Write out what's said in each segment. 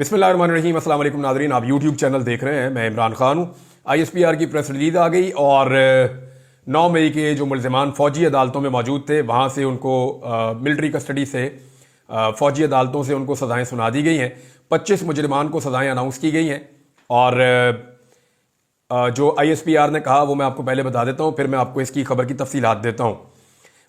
बिस्मिल्लाहिर्रहमानिर्रहीम। अस्सलाम वालेकुम नाज़रीन, आप यूट्यूब चैनल देख रहे हैं। मैं इमरान खान हूँ। ISPR की प्रेस रिलीज आ गई और 9 मई के जो मुल्ज़िमान फ़ौजी अदालतों में मौजूद थे वहाँ से उनको मिलिट्री कस्टडी से फ़ौजी अदालतों से उनको सज़ाएँ सुना दी गई हैं। 25 मुजरिमान को सज़ाएँ अनाउंस की गई हैं और जो ISPR ने कहा वो मैं आपको पहले बता देता हूँ, फिर मैं आपको इसकी खबर की तफसीलात देता हूँ।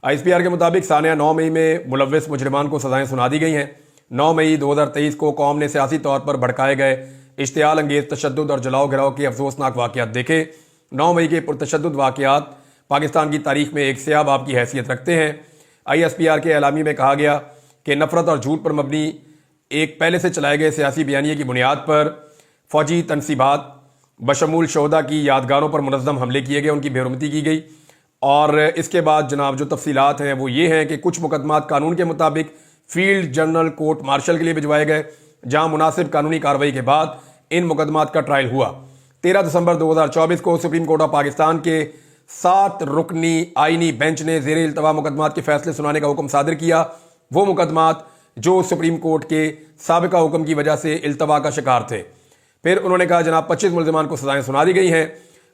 ISPR के मुताबिक सानिया 9 मई में मुलव्वस मुजरिमान को सज़ाएँ सुना दी गई हैं। 9 मई 2023 को कौम ने सियासी तौर पर भड़काए गए इश्तियाल अंगेज़ तशद्दुद और जलाओ गिराव के अफसोसनाक वाक़यात देखे। 9 मई के पुरतशद्दुद वाक़यात पाकिस्तान की तारीख में एक स्याह बाब की हैसियत रखते हैं। ISPR के एलामी में कहा गया कि नफरत और झूठ पर मबनी एक पहले से चलाए गए सियासी बयानिए की बुनियाद पर फ़ौजी तनसीबात बशमूल शोहदा की यादगारों पर मुनज़्ज़म हमले किए गए, उनकी बेरुमती की गई। और इसके बाद जनाब जो तफसीलात हैं वो ये हैं कि कुछ मुकदमात कानून के मुताबिक फील्ड जनरल कोर्ट मार्शल के लिए भिजवाए गए, जहां मुनासिब कानूनी कार्रवाई के बाद इन मुकदमात का ट्रायल हुआ। 13 दिसंबर 2024 को सुप्रीम कोर्ट ऑफ पाकिस्तान के 7 रुकनी आईनी बेंच ने ज़ेर इल्तवा मुकदमात के फैसले सुनाने का हुक्म सादिर किया। वो मुकदमात जो सुप्रीम कोर्ट के साबिका हुक्म की वजह से इल्तवा का शिकार थे। फिर उन्होंने कहा जनाब 25 मुल्ज़िमान को सज़ाएँ सुना दी गई हैं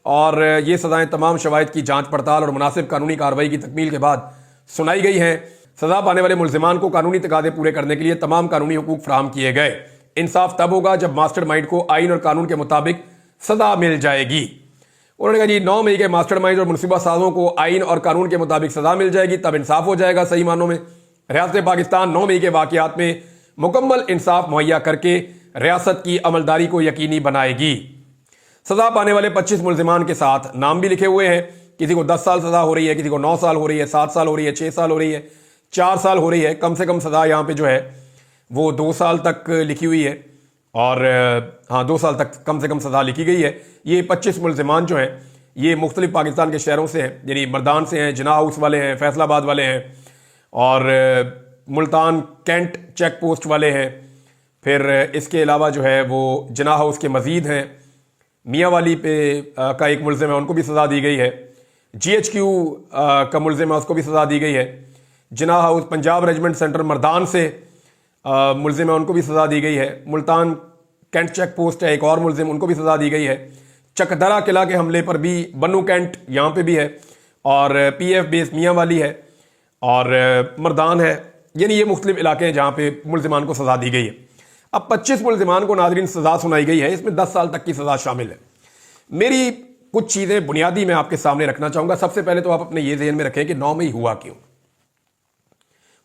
और ये सज़ाएँ तमाम शवाहिद की जांच पड़ताल और मुनासिब कानूनी कार्रवाई की तकमील के बाद सुनाई गई हैं। सज़ा पाने वाले मुल्ज़िमान को कानूनी तकादे पूरे करने के लिए तमाम कानूनी हुकूक फराहम किए गए। इंसाफ तब होगा जब मास्टर माइंड को आइन और कानून के मुताबिक सज़ा मिल जाएगी। उन्होंने कहा जी 9 मई के मास्टर माइंड और मुनसूबा साजों को आइन और कानून के मुताबिक सज़ा मिल जाएगी, तब इंसाफ हो जाएगा सही मानों में। रियासत पाकिस्तान 9 मई के वाक़यात में मुकम्मल इंसाफ मुहैया करके रियासत की अमलदारी को यकीनी बनाएगी। सज़ा पाने वाले 25 मुल्ज़िमान के साथ नाम भी लिखे हुए हैं। किसी को 10 साल सज़ा हो रही है, किसी को 9 साल हो रही है, 7 साल हो रही है, 6 साल हो रही है, 4 साल हो रही है। कम से कम सज़ा यहाँ पे जो है वो 2 साल तक लिखी हुई है और हाँ 2 साल तक कम से कम सज़ा लिखी गई है। ये 25 मुल्ज़िमान जो हैं ये मुख्तलिफ पाकिस्तान के शहरों से हैं, यानी मर्दान से हैं, जिना हाउस वाले हैं, फैसलाबाद वाले हैं और मुल्तान कैंट चेक पोस्ट वाले हैं। फिर इसके अलावा जो है वो जिना हाउस के मज़ीद हैं, मियाँ वाली पे का एक मुल्ज़िम है, उनको भी सज़ा दी गई है। GHQ का मुल्ज़िम है, उसको भी सज़ा दी गई है। Jinnah house Punjab regiment centre Mardan से मुल्ज़िम है, उनको भी सज़ा दी गई है। मुल्तान कैंट चेक पोस्ट है एक और मुल्ज़िम, उनको भी सज़ा दी गई है। चकदरा किला के हमले पर भी बन्नू कैंट यहाँ पे भी है और PF बेस मियाँ वाली है और मर्दान है। यानी ये मुख्तलिफ इलाके हैं जहाँ पे मुल्ज़िमान को सज़ा दी गई है। अब 25 मुल्ज़िमान को नाज़रीन सज़ा सुनाई गई है, इसमें 10 साल तक की सज़ा शामिल है। मेरी कुछ चीज़ें बुनियादी मैं आपके सामने रखना चाहूँगा। सबसे पहले तो आप अपने ये ज़हन में रखें कि 9 मई हुआ क्यों।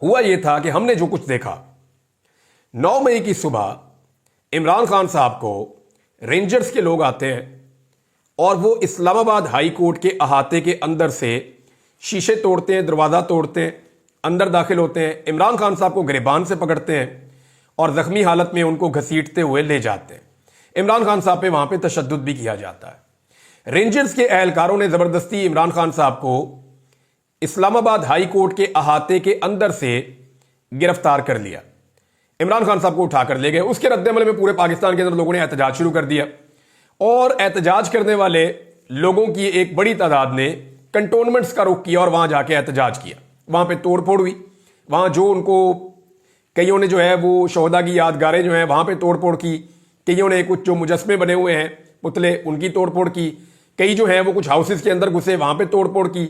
हुआ ये था कि हमने जो कुछ देखा 9 मई की सुबह इमरान खान साहब को रेंजर्स के लोग आते हैं और वो इस्लामाबाद हाई कोर्ट के अहाते के अंदर से शीशे तोड़ते हैं, दरवाज़ा तोड़ते हैं, अंदर दाखिल होते हैं, इमरान खान साहब को गिरबान से पकड़ते हैं और ज़ख्मी हालत में उनको घसीटते हुए ले जाते हैं। इमरान खान साहब पे वहाँ पे तशद्दुद भी किया जाता है। रेंजर्स के एहलकारों ने ज़बरदस्ती इमरान खान साहब को इस्लामाबाद हाई कोर्ट के अहाते के अंदर से गिरफ्तार कर लिया। इमरान खान साहब को उठाकर ले गए। उसके रद्दमल में पूरे पाकिस्तान के अंदर लोगों ने एहतजाज शुरू कर दिया और एहतजाज करने वाले लोगों की एक बड़ी तादाद ने कंटोनमेंट्स का रुख किया और वहां जाके एहतजाज किया। वहां पे तोड़ फोड़ हुई। वहां जो उनको कईयों ने जो है वो शोहदा की यादगारें जो है वहां पे तोड़ फोड़ की। कईयों ने कुछ जो मुजस्मे बने हुए हैं पुतले, उनकी तोड़ फोड़ की। कई जो है वो कुछ हाउसेस के अंदर घुसे, वहां पे तोड़ फोड़ की।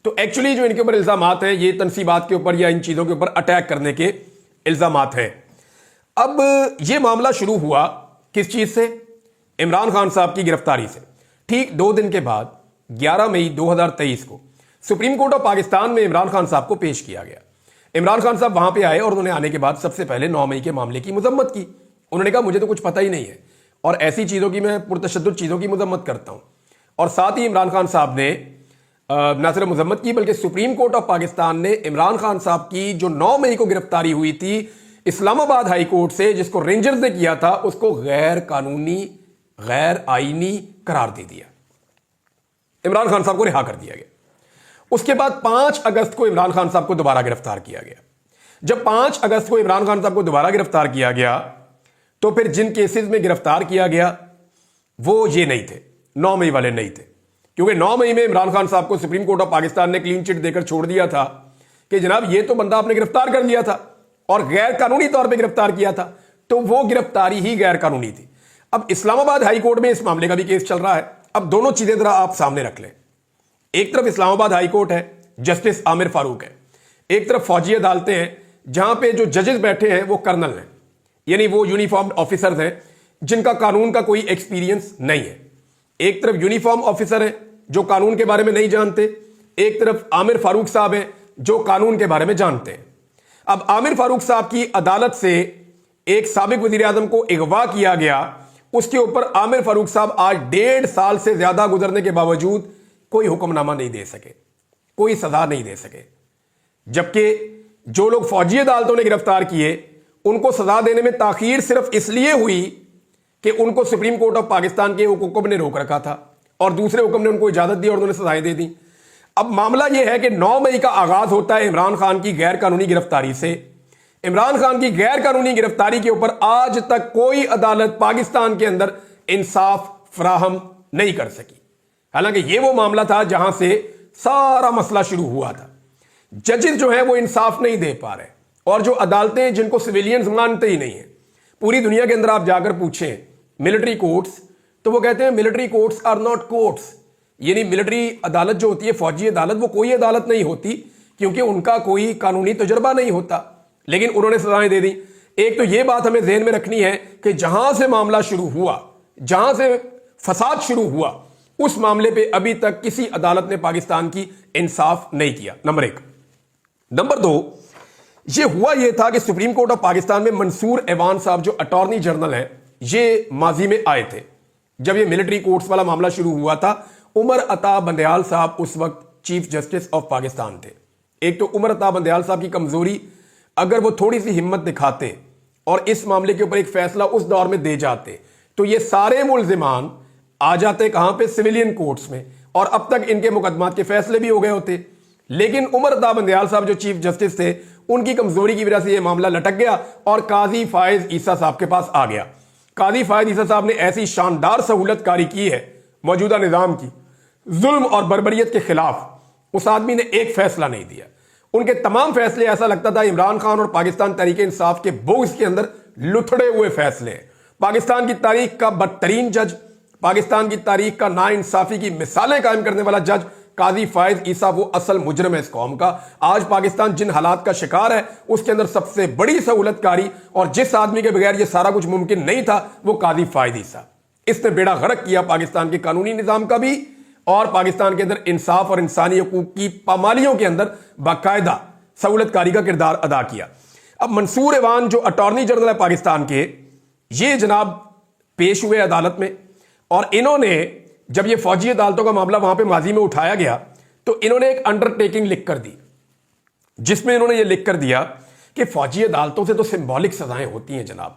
तो एक्चुअली जो इनके ऊपर इल्जामात हैं ये तनसीबात के ऊपर या इन चीज़ों के ऊपर अटैक करने के इल्जामात हैं। अब ये मामला शुरू हुआ किस चीज़ से? इमरान खान साहब की गिरफ्तारी से। ठीक 2 दिन के बाद 11 मई 2023 को सुप्रीम कोर्ट ऑफ पाकिस्तान में इमरान खान साहब को पेश किया गया। इमरान खान साहब वहां पे आए और उन्होंने आने के बाद सबसे पहले 9 मई के मामले की मजम्मत की। उन्होंने कहा मुझे तो कुछ पता ही नहीं है और ऐसी चीज़ों की मैं पुरतशद्दुद चीज़ों की मजम्मत करता हूँ। और साथ ही इमरान खान साहब ने न सिर्फ मजम्मत की बल्कि सुप्रीम कोर्ट ऑफ पाकिस्तान ने इमरान खान साहब की जो 9 मई को गिरफ्तारी हुई थी इस्लामाबाद हाई कोर्ट से, जिसको रेंजर्स ने किया था, उसको गैर कानूनी गैर आईनी करार दे दिया। इमरान खान साहब को रिहा कर दिया गया। उसके बाद 5 अगस्त को इमरान खान साहब को दोबारा गिरफ्तार किया गया। जब 5 अगस्त को इमरान खान साहब को दोबारा गिरफ्तार किया गया तो फिर जिन केसेस में गिरफ्तार किया गया वो ये नहीं थे, 9 मई वाले नहीं थे। क्योंकि 9 मई में इमरान खान साहब को सुप्रीम कोर्ट ऑफ पाकिस्तान ने क्लीन चिट देकर छोड़ दिया था कि जनाब ये तो बंदा आपने गिरफ्तार कर लिया था और गैर कानूनी तौर पे गिरफ्तार किया था, تو وہ گرفتاری ہی غیر قانونی تھی. اب اسلام آباد ہائی کورٹ میں اس معاملے کا بھی کیس چل رہا ہے. اب دونوں چیزیں ذرا آپ سامنے رکھ لیں. ایک طرف اسلام آباد ہائی کورٹ ہے, جسٹس عامر فاروق ہے. ایک طرف فوجی عدالتیں ہیں جہاں پہ جو ججز بیٹھے ہیں وہ کرنل ہیں, یعنی وہ یونیفارمڈ آفیسرز ہیں جن کا قانون کا کوئی ایکسپیرینس نہیں ہے. ایک طرف یونیفارم آفیسر ہیں جو قانون کے بارے میں نہیں جانتے, ایک طرف عامر فاروق صاحب ہیں جو قانون کے بارے میں جانتے ہیں. اب عامر فاروق صاحب کی عدالت سے ایک سابق وزیر اعظم کو اغوا کیا گیا, اس کے اوپر عامر فاروق صاحب آج 1.5 سال سے زیادہ گزرنے کے باوجود کوئی حکم نامہ نہیں دے سکے, کوئی سزا نہیں دے سکے. جبکہ جو لوگ فوجی عدالتوں نے گرفتار کیے ان کو سزا دینے میں تاخیر صرف اس لیے ہوئی کہ ان کو سپریم کورٹ آف پاکستان کے حکم نے روک رکھا تھا اور دوسرے حکم نے ان کو اجازت دی اور انہوں نے سزائیں دے دی. اب معاملہ یہ ہے کہ 9 مئی کا آغاز ہوتا ہے عمران خان کی غیر قانونی گرفتاری سے. عمران خان کی غیر قانونی گرفتاری کے اوپر آج تک کوئی عدالت پاکستان کے اندر انصاف فراہم نہیں کر سکی. حالانکہ یہ وہ معاملہ تھا جہاں سے سارا مسئلہ شروع ہوا تھا. ججز جو ہیں وہ انصاف نہیں دے پا رہے, اور جو عدالتیں جن کو سویلینز مانتے ہی نہیں ہیں, پوری دنیا کے اندر آپ جا کر پوچھیں ملٹری کورٹس تو وہ کہتے ہیں military courts are not courts, یعنی ملٹری عدالت جو ہوتی ہے, فوجی عدالت, وہ کوئی عدالت نہیں ہوتی کیونکہ ان کا کوئی قانونی تجربہ نہیں ہوتا. لیکن انہوں نے سزائیں دے دی. ایک تو یہ بات ہمیں ذہن میں رکھنی ہے کہ جہاں سے معاملہ شروع ہوا, جہاں سے فساد شروع ہوا, اس معاملے پہ ابھی تک کسی عدالت نے پاکستان کی انصاف نہیں کیا. نمبر 1. نمبر 2, یہ ہوا یہ تھا کہ سپریم کورٹ آف پاکستان میں منصور ایوان صاحب جو اٹارنی جنرل ہیں, یہ ماضی میں آئے تھے. جب یہ ملٹری کورٹس والا معاملہ شروع ہوا تھا, عمر عطا بندیال صاحب اس وقت چیف جسٹس آف پاکستان تھے. ایک تو عمر عطا بندیال صاحب کی کمزوری, اگر وہ تھوڑی سی ہمت دکھاتے اور اس معاملے کے اوپر ایک فیصلہ اس دور میں دے جاتے تو یہ سارے ملزمان آ جاتے کہاں پہ, سویلین کورٹس میں, اور اب تک ان کے مقدمات کے فیصلے بھی ہو گئے ہوتے. لیکن عمر عطا بندیال صاحب جو چیف جسٹس تھے, ان کی کمزوری کی وجہ سے یہ معاملہ لٹک گیا اور قاضی فائز عیسیٰ صاحب کے پاس آ گیا. قاضی فائز عیسیٰ صاحب نے ایسی شاندار سہولت کاری کی ہے موجودہ نظام کی, ظلم اور بربریت کے خلاف. اس آدمی نے ایک فیصلہ نہیں دیا. ان کے تمام فیصلے ایسا لگتا تھا عمران خان اور پاکستان تحریک انصاف کے بغض کے اندر لتھڑے ہوئے فیصلے. پاکستان کی تاریخ کا بدترین جج, پاکستان کی تاریخ کا ناانصافی کی مثالیں قائم کرنے والا جج قاضی فائز عیسیٰ وہ اصل مجرم ہے اس قوم کا. آج پاکستان جن حالات کا شکار ہے اس کے اندر سب سے بڑی سہولت کاری اور جس آدمی کے بغیر یہ سارا کچھ ممکن نہیں تھا وہ قاضی فائز عیسیٰ. اس نے بیڑا غرق کیا پاکستان کے قانونی نظام کا بھی, اور پاکستان کے اندر انصاف اور انسانی حقوق کی پامالیوں کے اندر باقاعدہ سہولت کاری کا کردار ادا کیا. اب منصور ایوان جو اٹارنی جنرل ہے پاکستان کے, یہ جناب پیش ہوئے عدالت میں, اور انہوں نے جب یہ فوجی عدالتوں کا معاملہ وہاں پہ ماضی میں اٹھایا گیا تو انہوں نے ایک انڈر ٹیکنگ لکھ کر دی, جس میں انہوں نے یہ لکھ کر دیا کہ فوجی عدالتوں سے تو سمبولک سزائیں ہوتی ہیں جناب,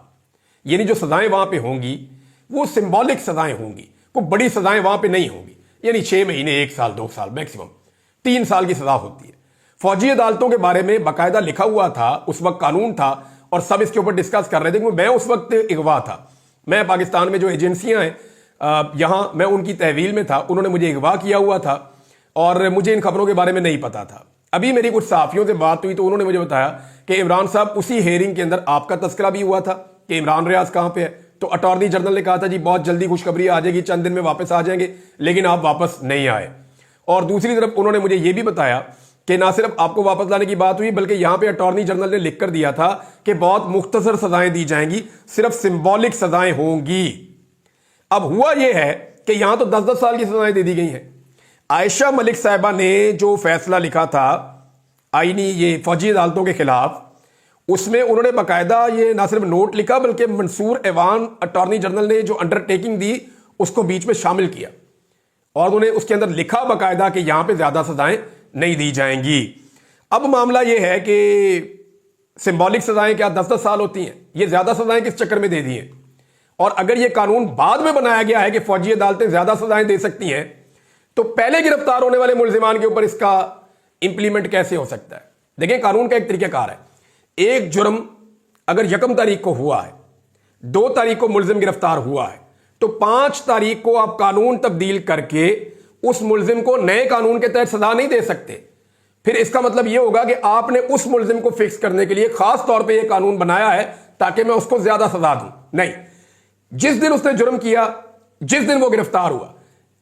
یعنی جو سزائیں وہاں پہ ہوں گی وہ سمبولک سزائیں ہوں گی, کوئی بڑی سزائیں وہاں پہ نہیں ہوں گی, یعنی 6 مہینے, 1 سال, 2 سال, میکسیمم 3 سال کی سزا ہوتی ہے. فوجی عدالتوں کے بارے میں باقاعدہ لکھا ہوا تھا, اس وقت قانون تھا اور سب اس کے اوپر ڈسکس کر رہے تھے. میں اس وقت اغوا تھا, میں پاکستان میں جو ایجنسیاں ہیں یہاں میں ان کی تحویل میں تھا, انہوں نے مجھے اغوا کیا ہوا تھا اور مجھے ان خبروں کے بارے میں نہیں پتا تھا. ابھی میری کچھ صحافیوں سے بات ہوئی تو انہوں نے مجھے بتایا کہ عمران صاحب اسی ہیئرنگ کے اندر آپ کا تذکرہ بھی ہوا تھا کہ عمران ریاض کہاں پہ ہے, تو اٹارنی جنرل نے کہا تھا جی بہت جلدی خوشخبری آ جائے گی, چند دن میں واپس آ جائیں گے, لیکن آپ واپس نہیں آئے. اور دوسری طرف انہوں نے مجھے یہ بھی بتایا کہ نہ صرف آپ کو واپس لانے کی بات ہوئی بلکہ یہاں پہ اٹارنی جنرل نے لکھ کر دیا تھا کہ بہت مختصر سزائیں دی جائیں گی, صرف سمبولک سزائیں ہوں گی. اب ہوا یہ ہے کہ یہاں تو 10-10 سال کی سزائیں دے دی گئی ہیں. عائشہ ملک صاحبہ نے جو فیصلہ لکھا تھا آئینی یہ فوجی عدالتوں کے خلاف, اس میں انہوں نے باقاعدہ یہ نہ صرف نوٹ لکھا بلکہ منصور ایوان اٹارنی جنرل نے جو انڈر ٹیکنگ دی اس کو بیچ میں شامل کیا, اور انہوں نے اس کے اندر لکھا باقاعدہ کہ یہاں پہ زیادہ سزائیں نہیں دی جائیں گی. اب معاملہ یہ ہے کہ سمبولک سزائیں کیا 10-10 سال ہوتی ہیں, یہ زیادہ سزائیں کس چکر میں دے دی ہیں, اور اگر یہ قانون بعد میں بنایا گیا ہے کہ فوجی عدالتیں زیادہ سزائیں دے سکتی ہیں تو پہلے گرفتار ہونے والے ملزمان کے اوپر اس کا امپلیمنٹ کیسے ہو سکتا ہے. دیکھیں قانون کا ایک طریقہ کار ہے, ایک جرم اگر 1 تاریخ کو ہوا ہے, 2 تاریخ کو ملزم گرفتار ہوا ہے, تو 5 تاریخ کو آپ قانون تبدیل کر کے اس ملزم کو نئے قانون کے تحت سزا نہیں دے سکتے. پھر اس کا مطلب یہ ہوگا کہ آپ نے اس ملزم کو فکس کرنے کے لیے خاص طور پہ یہ قانون بنایا ہے ताकि मैं उसको ज्यादा सजा दूं। नहीं, जिस दिन उसने जुर्म किया, जिस दिन वो गिरफ्तार हुआ,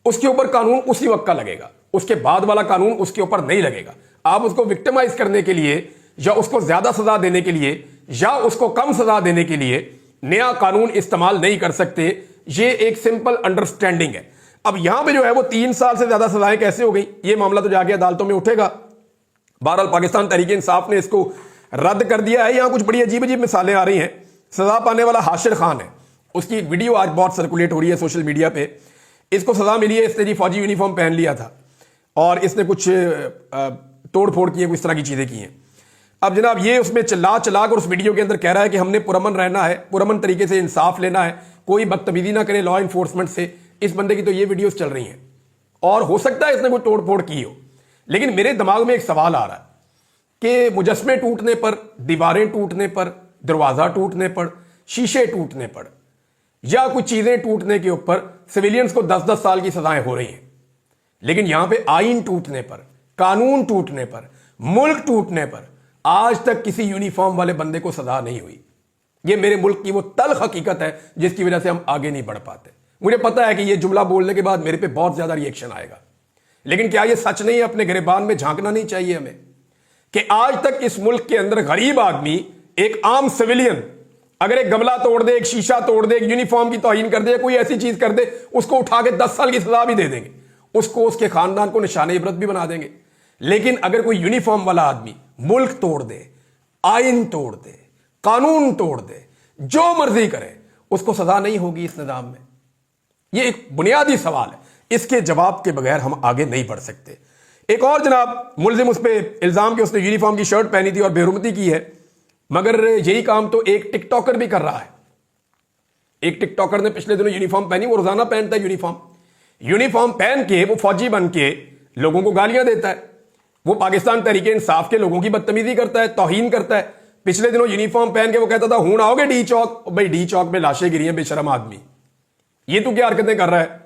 उसके ऊपर कानून उसी वक्त का लगेगा, उसके बाद वाला कानून उसके ऊपर नहीं लगेगा। आप उसको विक्टिमाइज करने के लिए या उसको ज्यादा सजा देने के लिए या उसको कम सजा देने के लिए नया कानून इस्तेमाल नहीं कर सकते। ये एक सिंपल अंडरस्टैंडिंग है। अब यहां पे जो है वो 3 साल से ज्यादा सजाएं कैसे हो गई, ये मामला तो जाके अदालतों में उठेगा। बहरहाल पाकिस्तान तहरीक इंसाफ ने इसको रद्द कर दिया है। यहां कुछ बड़ी अजीब अजीब मिसालें आ रही हैं। सजा पाने वाला हाशिर खान है, उसकी एक वीडियो आज बहुत सर्कुलेट हो रही है सोशल मीडिया पे। इसको सजा मिली है, इसने जी फौजी यूनिफॉर्म पहन लिया था और इसने कुछ तोड़ फोड़ की है, कुछ तरह की चीजें की हैं। अब जनाब ये उसमें चिल्ला चिल्ला कर उस वीडियो के अंदर कह रहा है कि हमने पुरअमन रहना है, पुरअमन तरीके से इंसाफ लेना है, कोई बदतमीजी ना करे लॉ इन्फोर्समेंट से। इस बंदे की तो ये वीडियोस चल रही हैं और हो सकता है इसने कोई तोड़ फोड़ की हो, लेकिन मेरे दिमाग में एक सवाल आ रहा है कि मुजस्मे टूटने पर, दीवारें टूटने पर, दरवाजा टूटने पर, शीशे टूटने पर या कुछ चीजें टूटने के ऊपर सिविलियंस को 10-10 साल की सजाएं हो रही हैं, लेकिन यहां पे आईन टूटने पर, कानून टूटने पर, मुल्क टूटने पर आज तक किसी यूनिफॉर्म वाले बंदे को सजा नहीं हुई। ये मेरे मुल्क की वो तल्ख हकीकत है जिसकी वजह से हम आगे नहीं बढ़ पाते। मुझे पता है कि ये जुमला बोलने के बाद मेरे पे बहुत ज्यादा रिएक्शन आएगा, लेकिन क्या ये सच नहीं है? अपने गिरेबान में झांकना नहीं चाहिए हमें कि आज तक इस मुल्क के अंदर गरीब आदमी, एक आम सिविलियन अगर एक गमला तोड़ दे, एक शीशा तोड़ दे, एक यूनिफॉर्म की तौहीन कर दे, कोई ऐसी चीज कर दे, उसको उठा के 10 साल की सजा भी दे देंगे, उसको, उसके खानदान को निशाने इबरत भी बना देंगे। लेकिन अगर कोई यूनिफॉर्म वाला आदमी मुल्क तोड़ दे, आइन तोड़ दे, कानून तोड़ दे, जो मर्जी करे, उसको सजा नहीं होगी इस निजाम में। यह एक बुनियादी सवाल है, इसके जवाब के बगैर हम आगे नहीं बढ़ सकते। एक और जनाब मुलजिम उस पर इल्जाम कि उसने यूनिफॉर्म की शर्ट पहनी थी और बेरुमती की है, मगर यही काम तो एक टिकटॉकर भी कर रहा है। एक टिकटॉकर ने पिछले दिनों यूनिफॉर्म पहनी, वो रोजाना पहनता है यूनिफॉर्म पहन के वो फौजी बन के लोगों को गालियां देता है, वो पाकिस्तान तहरीक इंसाफ के लोगों की बदतमीजी करता है, तौहीन करता है। पिछले दिनों यूनिफॉर्म पहन के वो कहता था हूं आओगे डी चौक, भाई डी चौक में लाशें गिरी हैं, बेशरम आदमी, ये तो क्या हरकतें कर रहा है।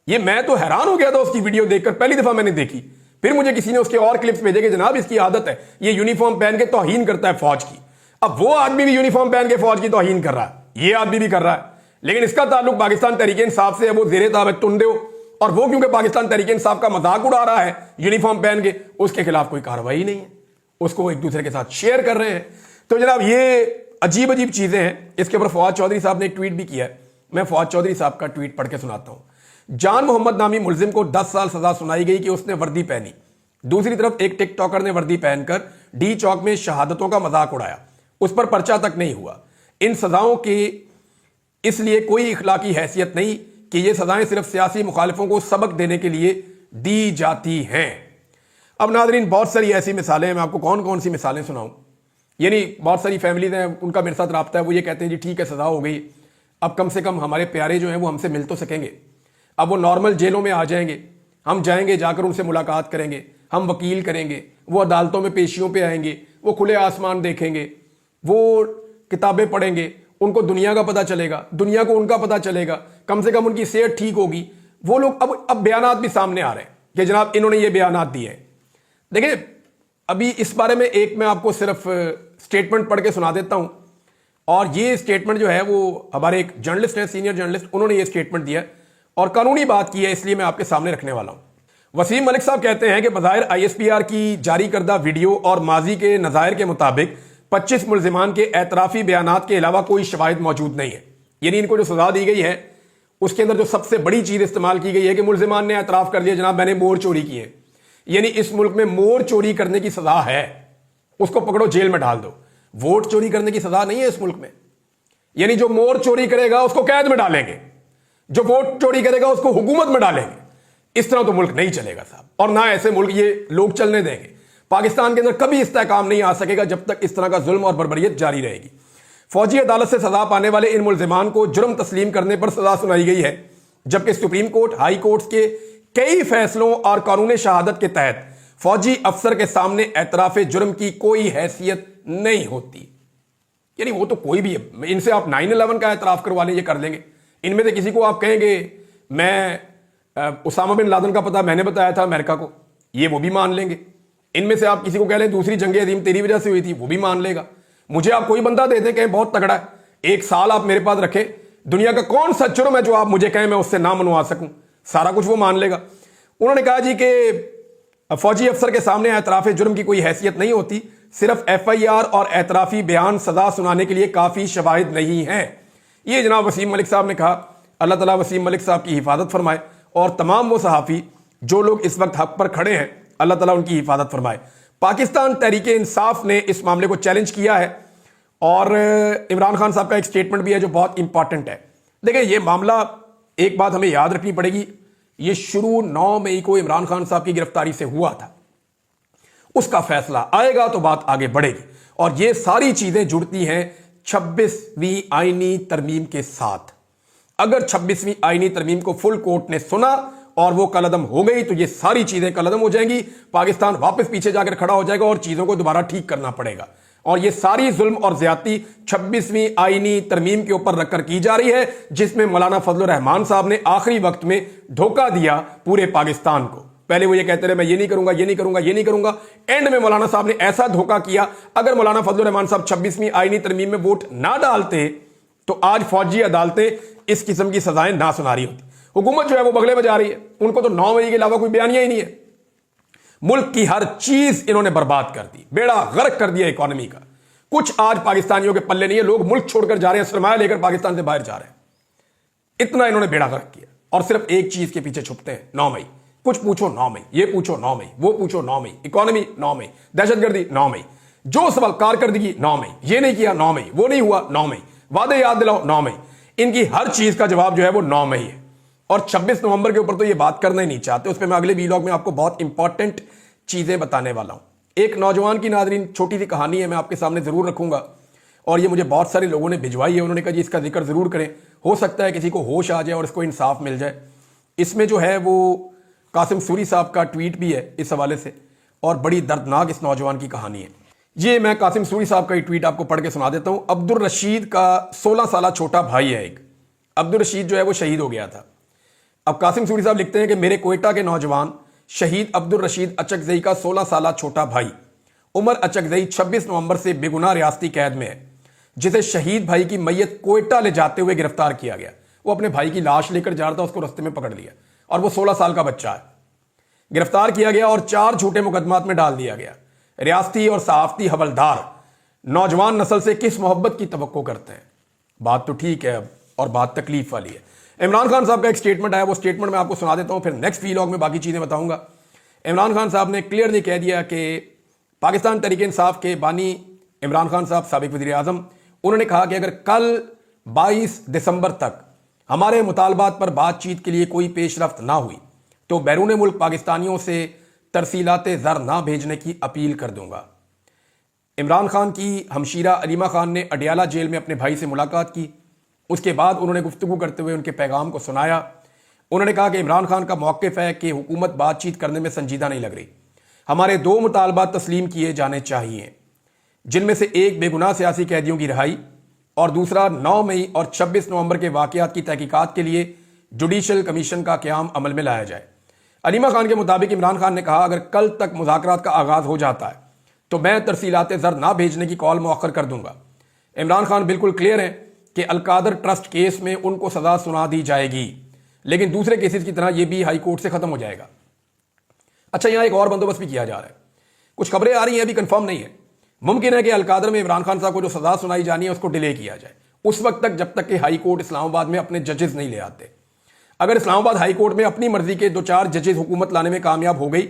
ये मैं तो हैरान हो गया था उसकी वीडियो देखकर, पहली दफा मैंने देखी। फिर मुझे किसी ने उसके और क्लिप्स भेजे कि जनाब इसकी आदत है, ये यूनिफॉर्म पहन के तौहीन करता है फौज की। अब वो आदमी भी यूनिफॉर्म पहन के फौज की तौहीन कर रहा है, ये आदमी भी कर रहा है, लेकिन इसका ताल्लुक पाकिस्तान तहरीक इंसाफ से है। वो जेरे ताबत टुंडे हो, और वो क्योंकि पाकिस्तान तहरीक इंसाफ का मजाक उड़ा रहा है यूनिफॉर्म पहन के, उसके खिलाफ कोई कार्रवाई नहीं है, उसको एक दूसरे के साथ शेयर कर रहे हैं। तो जनाब ये अजीब अजीब चीजें हैं। इसके ऊपर फवाद चौधरी साहब ने एक ट्वीट भी किया है, मैं फवाद चौधरी साहब का ट्वीट पढ़ के सुनाता हूं। जान मोहम्मद नामी मुलजिम को 10 साल सजा सुनाई गई कि उसने वर्दी पहनी। दूसरी तरफ एक टिकटॉकर ने वर्दी पहनकर डी चौक में शहादतों का मजाक उड़ाया, उस पर पर्चा तक नहीं हुआ। इन सजाओं की इसलिए कोई इखलाकी हैसियत नहीं कि ये सजाएं सिर्फ सियासी मुखालिफों को सबक देने के लिए दी जाती हैं। अब नादरीन बहुत सारी ऐसी मिसालें हैं, मैं आपको कौन कौन सी मिसालें सुनाऊं। यानी बहुत सारी फैमिलीज हैं, उनका मेरे साथ राब्ता है, वो ये कहते हैं जी ठीक है सजा हो गई, अब कम से कम हमारे प्यारे जो हैं वो हमसे मिल तो सकेंगे। अब वो नॉर्मल जेलों में आ जाएंगे, हम जाएंगे, जाकर उनसे मुलाकात करेंगे, हम वकील करेंगे, वो अदालतों में पेशियों पे आएंगे, वो खुले आसमान देखेंगे, वो किताबें पढ़ेंगे, उनको दुनिया का पता चलेगा, दुनिया को उनका पता चलेगा, कम से कम उनकी सेहत ठीक होगी। वो लोग अब बयानात भी सामने आ रहे हैं कि जनाब इन्होंने ये बयानात दिए हैं। देखिए अभी इस बारे में एक मैं आपको सिर्फ स्टेटमेंट पढ़ के सुना देता हूं, और ये स्टेटमेंट जो है वो हमारे एक जर्नलिस्ट है, सीनियर जर्नलिस्ट, उन्होंने ये स्टेटमेंट दिया और कानूनी बात की है, इसलिए मैं आपके सामने रखने वाला हूं। वसीम मलिक साहब कहते हैं कि बज़ाहिर ISPR की जारी करदा वीडियो और माजी के नज़ायर के मुताबिक 25 मुलजिमान के एतराफी बयानात के अलावा कोई शवाहिद मौजूद नहीं है। यानी इनको जो सजा दी गई है उसके अंदर जो सबसे बड़ी चीज इस्तेमाल की गई है कि मुलजिमान ने एतराफ कर दिया जनाब मैंने मोर चोरी की है। यानी इस मुल्क में मोर चोरी करने की सजा है, उसको पकड़ो जेल में डाल दो। वोट चोरी करने की सजा नहीं है इस मुल्क में। यानी जो मोर चोरी करेगा उसको कैद में डालेंगे, जो वोट चोरी करेगा उसको हुकूमत में डालेंगे। इस तरह तो मुल्क नहीं चलेगा साहब, और ना ऐसे मुल्क ये लोग चलने देंगे। पाकिस्तान के अंदर कभी इस्तेहकाम नहीं आ सकेगा जब तक इस तरह का जुल्म और बर्बरियत जारी रहेगी। फौजी अदालत से सजा पाने वाले इन मुलजिमान को जुर्म तस्लीम करने पर सजा सुनाई गई है, जबकि सुप्रीम कोर्ट, हाई कोर्ट के कई फैसलों और कानून शहादत के तहत फौजी अफसर के सामने एतराफ जुर्म की कोई हैसियत नहीं होती। यानी वो तो कोई भी है, इनसे आप 9/11 का एतराफ करवा लें, ये कर लेंगे। इनमें से किसी को आप कहेंगे मैं उसामा बिन लादेन का पता मैंने बताया था अमेरिका को, ये वो भी मान लेंगे। इनमें से आप किसी को कह लें दूसरी जंग अजीम तेरी वजह से हुई थी, वो भी मान लेगा। मुझे आप कोई बंदा दे दें कहें बहुत तगड़ा है, 1 साल आप मेरे पास रखें, दुनिया का कौन सा जुर्म है जो आप मुझे कहें मैं उससे ना मनवा सकूं, सारा कुछ वो मान लेगा। उन्होंने कहा जी कि फौजी अफसर के सामने एतराफ़ जुर्म की कोई हैसियत नहीं होती, सिर्फ FIR और एतराफ़ी बयान सजा सुनाने के लिए काफ़ी शवाहिद नहीं है। ये जनाब वसीम मलिक साहब ने कहा। अल्लाह ताला वसीम मलिक साहब की हिफाजत फरमाए और तमाम वो सहाफ़ी जो लोग इस वक्त हक पर खड़े हैं, अल्लाह ताला उनकी हिफाजत फरमाए। पाकिस्तान तहरीक इंसाफ ने इस मामले को चैलेंज किया है और इमरान खान साहब का एक स्टेटमेंट भी है जो बहुत इंपॉर्टेंट है। देखिए, ये मामला, एक बात हमें याद रखनी पड़ेगी, ये शुरू 9 मई को इमरान खान साहब की गिरफ्तारी से हुआ था। उसका फैसला आएगा तो बात आगे बढ़ेगी और ये सारी चीजें जुड़ती हैं 26वीं आईनी तरमीम के साथ। अगर 26वीं आईनी तरमीम को फुल कोर्ट ने सुना और वो कलअदम हो गई तो ये सारी चीजें कलअदम हो जाएंगी, पाकिस्तान वापस पीछे जाकर खड़ा हो जाएगा और चीजों को दोबारा ठीक करना पड़ेगा। और ये सारी जुल्म और ज्यादती 26वीं आईनी तरमीम के ऊपर रखकर की जा रही है, जिसमें मौलाना फजलुर रहमान साहब ने आखिरी वक्त में धोखा दिया पूरे पाकिस्तान को। पहले वो ये कहते रहे मैं ये नहीं करूंगा, ये नहीं करूंगा, ये नहीं करूंगा, एंड में मौलाना साहब ने ऐसा धोखा किया। अगर मौलाना फजलुर रहमान साहब 26वीं आईनी तरमीम में वोट ना डालते तो आज फौजी अदालतें इस किस्म की सजाएं ना सुना रही होती। हुकूमत जो है वो बगले बजा रही है, उनको तो 9 मई के अलावा कोई बयानिया ही नहीं है। मुल्क की हर चीज इन्होंने बर्बाद कर दी, बेड़ा गर्क कर दिया इकोनॉमी का। कुछ आज पाकिस्तानियों के पल्ले नहीं है, लोग मुल्क छोड़कर जा रहे हैं, सरमाया लेकर पाकिस्तान से बाहर जा रहे हैं। इतना इन्होंने बेड़ा गर्क किया और सिर्फ एक चीज के पीछे छुपते हैं, 9 मई। कुछ पूछो 9 मई, ये पूछो 9 मई, वो पूछो 9 मई, इकोनॉमी 9 मई, दहशतगर्दी 9 मई, जो सवाल कारकर्दगी 9 मई, ये नहीं किया 9 मई, वो नहीं हुआ 9 मई, वादे याद दिलाओ 9 मई। इनकी हर चीज का जवाब जो है वो 9 मई है। और 26 नवंबर के ऊपर तो ये बात करना ही नहीं चाहते, उस पर मैं अगले वीलॉग में आपको बहुत इंपॉर्टेंट चीजें बताने वाला हूं। एक नौजवान की नादरीन छोटी सी कहानी है, मैं आपके सामने जरूर रखूंगा और ये मुझे बहुत सारे लोगों ने भिजवाई है। उन्होंने कहा जी इसका जिक्र जरूर करें, हो सकता है किसी को होश आ जाए और इसको इंसाफ मिल जाए। इसमें जो है वो कासिम सूरी साहब का ट्वीट भी है इस हवाले से और बड़ी दर्दनाक इस नौजवान की कहानी है। ये मैं कासिम सूरी साहब का ट्वीट आपको पढ़ के सुना देता हूं। अब्दुल रशीद का 16 साल छोटा भाई है एक। अब्दुल रशीद जो है वो शहीद हो गया था। अब कासिम सूरी साहब लिखते हैं कि मेरे कोयटा के नौजवान शहीद अब्दुल रशीद अचकजई का 16 साल छोटा भाई उमर अचकजई 26 नवंबर से बेगुनाह रियासती कैद में है, जिसे शहीद भाई की मैयत कोयटा ले जाते हुए गिरफ्तार किया गया। वो अपने भाई की लाश लेकर जा रहा था, उसको रास्ते में पकड़ लिया और वो 16 साल का बच्चा है। गिरफ्तार किया गया और 4 झूठे मुकदमात में डाल दिया गया। रियासती और सहाफती हवलदार नौजवान नस्ल से किस मोहब्बत की तवक्को करते हैं? बात तो ठीक है अब, और बात तकलीफ वाली है। इमरान खान साहब का एक स्टेटमेंट आया, वो स्टेटमेंट मैं आपको सुना देता हूं, फिर नेक्स्ट वीलॉग में बाकी चीजें बताऊंगा। इमरान खान साहब ने क्लियरली कह दिया कि पाकिस्तान तहरीक इंसाफ के बानी इमरान खान साहब, साबिक वज़ीर आज़म, उन्होंने कहा कि अगर कल 22 दिसंबर तक हमारे मुतालबात पर बातचीत के लिए कोई पेशरफ्त ना हुई तो बैरून मुल्क पाकिस्तानियों से तरसीलात ज़र ना भेजने की अपील कर दूंगा। इमरान खान की हमशीरा अलीमा खान ने अडियाला जेल में अपने भाई से मुलाकात की। उसके बाद उन्होंने गुफ्तगू करते हुए उनके पैगाम को सुनाया। उन्होंने कहा कि इमरान खान का मौक़िफ़ है कि हुकूमत बातचीत करने में संजीदा नहीं लग रही। हमारे 2 मुतालबात तस्लीम किए जाने चाहिए, जिनमें से एक बेगुनाह सियासी कैदियों की रिहाई और दूसरा 9 मई और 26 नवंबर के वाक़यात की तहकीकात के लिए जुडिशल कमीशन का क़याम अमल में लाया जाए। अलीमा खान के मुताबिक इमरान खान ने कहा अगर कल तक मुज़ाकरात का आगाज़ हो जाता है तो मैं तरसीलात ज़र ना भेजने की कॉल मौखर कर दूंगा। इमरान खान बिल्कुल क्लियर है कि अलकादर ट्रस्ट केस में उनको सजा सुना दी जाएगी, लेकिन दूसरे केसेस की तरह यह भी हाई कोर्ट से खत्म हो जाएगा। अच्छा, यहां एक और बंदोबस्त भी किया जा रहा है। कुछ खबरें आ रही हैं, अभी कंफर्म नहीं है। मुमकिन है कि अलकादर में इमरान खान साहब को जो सजा सुनाई जानी है उसको डिले किया जाए उस वक्त तक जब तक कि हाई कोर्ट इस्लामाबाद में अपने जजेस नहीं ले आते। अगर इस्लामाबाद हाई कोर्ट में अपनी मर्जी के 2-4 जजेस हुकूमत लाने में कामयाब हो गई,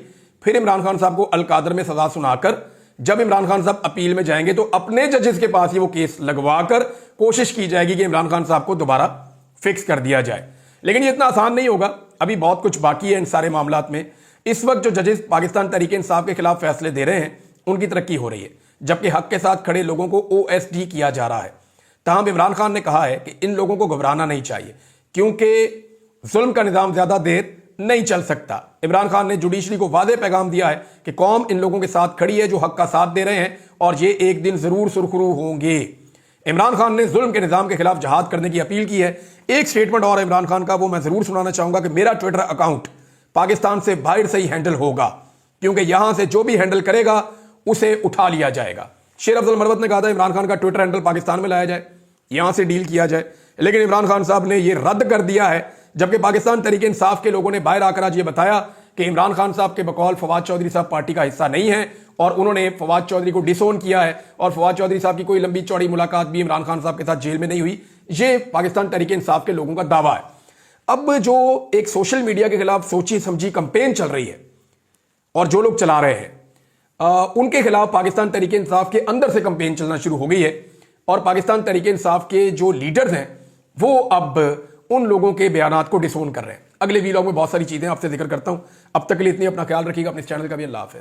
फिर इमरान खान साहब को अलकादर में सजा सुनाकर जब इमरान खान साहब अपील में जाएंगे तो अपने जजेस के पास ही वो केस लगवा कर कोशिश की जाएगी कि इमरान खान साहब को दोबारा फिक्स कर दिया जाए। लेकिन ये इतना आसान नहीं होगा, अभी बहुत कुछ बाकी है इन सारे मामलात में। इस वक्त जो जजेस पाकिस्तान तहरीक इंसाफ के खिलाफ फैसले दे रहे हैं उनकी तरक्की हो रही है, जबकि हक के साथ खड़े लोगों को OSD किया जा रहा है। ताहम इमरान खान ने कहा है कि इन लोगों को घबराना नहीं चाहिए क्योंकि जुल्म का निजाम ज्यादा देर नहीं चल सकता। इमरान खान ने जुडिशरी को वादे पैगाम दिया है कि कौम इन लोगों के साथ खड़ी है जो हक का साथ दे रहे हैं और ये एक दिन जरूर सुरखरू होंगे। इमरान खान ने जुल्म के निजाम के खिलाफ जहाद करने की अपील की है। एक स्टेटमेंट और इमरान खान का, वो मैं जरूर सुनाना चाहूंगा कि मेरा ट्विटर अकाउंट पाकिस्तान से बाहर से ही हैंडल होगा क्योंकि यहां से जो भी हैंडल करेगा उसे उठा लिया जाएगा। शेर अफजल मरवत ने कहा था इमरान खान का ट्विटर हैंडल पाकिस्तान में लाया जाए। یہاں سے ڈیل کیا جائے. لیکن عمران خان صاحب نے یہ رد کر دیا ہے, جبکہ پاکستان تحریک انصاف کے لوگوں نے باہر آ کر آج یہ بتایا کہ عمران خان صاحب کے بقول فواد چودھری صاحب پارٹی کا حصہ نہیں ہیں اور انہوں نے فواد چودھری کو ڈس اون کیا ہے, اور فواد چودھری صاحب کی کوئی لمبی چوڑی ملاقات بھی عمران خان صاحب کے ساتھ جیل میں نہیں ہوئی. یہ پاکستان تحریک انصاف کے لوگوں کا دعویٰ ہے. اب جو ایک سوشل میڈیا کے خلاف سوچی سمجھی کمپین چل رہی ہے اور جو لوگ چلا رہے ہیں ان کے خلاف پاکستان تحریک انصاف کے اندر سے کمپین چلنا شروع ہو گئی ہے, اور پاکستان تحریک انصاف کے جو لیڈرز ہیں وہ اب ان لوگوں کے بیانات کو ڈس اون کر رہے ہیں. اگلے ویلاگ میں بہت ساری چیزیں آپ سے ذکر کرتا ہوں. اب تک کے لیے اتنی, اپنا خیال رکھیے گا, اپنے چینل کا بھی. اللہ حافظ.